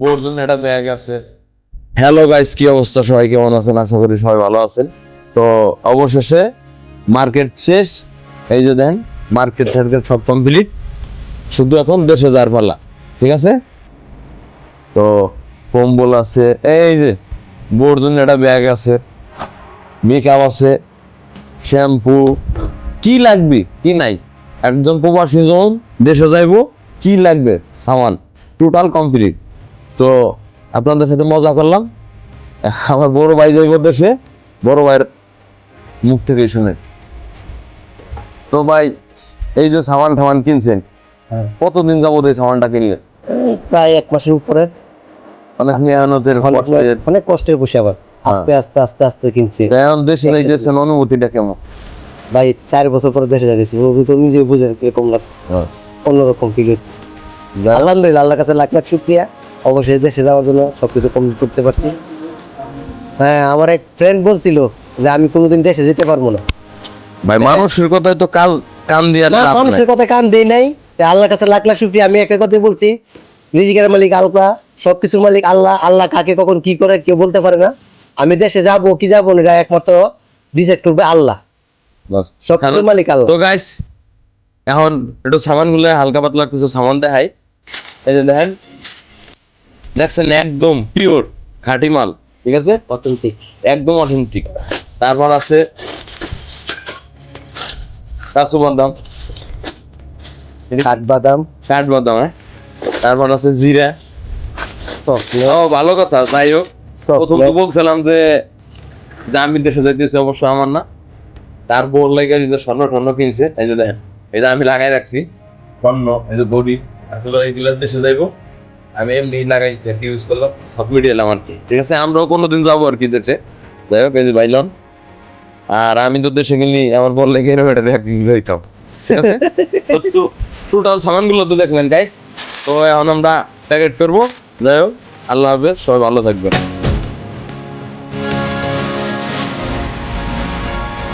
Bore জন্য একটা bag আছে। হ্যালো গাইস, কি অবস্থা? সবাই কেমন আছেন? আশা করি সবাই ভালো আছেন। তো অবশেষে মার্কেট শেষ। এই যে দেন, মার্কেট সব কমপ্লিট, শুধু এখন দেশে যাওয়ার পালা। ঠিক আছে, তো কম্বল আছে, এই যে বোর জন্য একটা ব্যাগ আছে, মেকআপ আছে, শ্যাম্পু, কি লাগবে কি নাই, একজন প্রবাসী জন দেশে যাইবো, কি লাগবে সামান টোটাল কমপ্লিট। তো আপনাদের সাথে মজা করলাম। আমার বড় ভাই যাইব দেশে, বড় ভাইয়ের মুখ থেকে শুনে। তো ভাই, এই যে সামান ঠামান কিনছেন, কতদিন যাবত এই সামানটা কিনলেন? প্রায় 1 মাসের উপরে। অনেক মেহনতের অনেক কষ্টের বসে আবার আস্তে আস্তে আস্তে আস্তে কিনছি। এখন দেশে যাইতেছেন, অনুভূতিটা কেমন? ভাই 4 বছর পরে দেশে যাচ্ছি, তো নিজে বুঝে কিরকম লাগছে, অন্যরকম ফিল হচ্ছে। আলহামদুলিল্লাহ, আল্লাহর কাছে লাখ লাখ শুকরিয়া। অবশ্যই দেশে যাওয়ার জন্য সবকিছু কমপ্লিট করতে পারছি। হ্যাঁ, আমার এক ফ্রেন্ড বলছিল যে আমি কোনোদিন দেশে যেতে পারবো না। ভাই মানুষের কথাই তো কান দিয়ে না, মানুষের কথা কান দেই নাই। আল্লাহর কাছে লাখ লাখ শুকরিয়া। আমি একটা কথাই বলছি, রিজিকের মালিক আল্লাহ, সবকিছুর মালিক আল্লাহ। আল্লাহ কাকে কখন কি করে কেউ বলতে পারে না। আমি দেশে যাবো কি যাবো না, এটা একমাত্র ডিসাইড করবে আল্লাহ। সবকিছুর মালিক আল্লাহ। তো গাইস, এখন একটু সামানগুলো হালকা পাতলা কিছু সামান দেখাই। এই যে দেখেন, দেখছেন একদম পিওর খাঁটি মাল। ঠিক আছে, অথেন্টিক, একদম অথেন্টিক। তারপর আছে কাজু বাদাম, কাঠবাদাম, হ্যাঁ। তারপর আছে জিরা। ও ভালো কথা। যাই হোক, প্রথম তো বলছিলাম যে আমি দেশে যাইতেছি, অবশ্য আমার না, তার বোর লাগে নিজের স্বর্ণ টর্ণ কিনছে। এই যে দেখেন, এই যে আমি লাগাই রাখছি স্বর্ণ, এই যে বডি। আসলে এইগুলো দেশে যাইবো, আমি এমনি লাগাইছি আর কি, ইউজ করলাম, সব মিডিয়ালাম আর কি। ঠিক আছে, আমরাও কোনোদিন যাবো আর কি দেশে। যাই হোক, এই যে বাইলন। আর আমি তো দেশে গেলি আমার বল লেগে এরকম একটা ব্যাগ লইতাম। টোটাল সামানগুলো তো দেখলেন গাইস। তো এখন আমরা প্যাকেট করবো। যাই হোক, আল্লাহ হাফেজ, সবাই ভালো থাকবেন।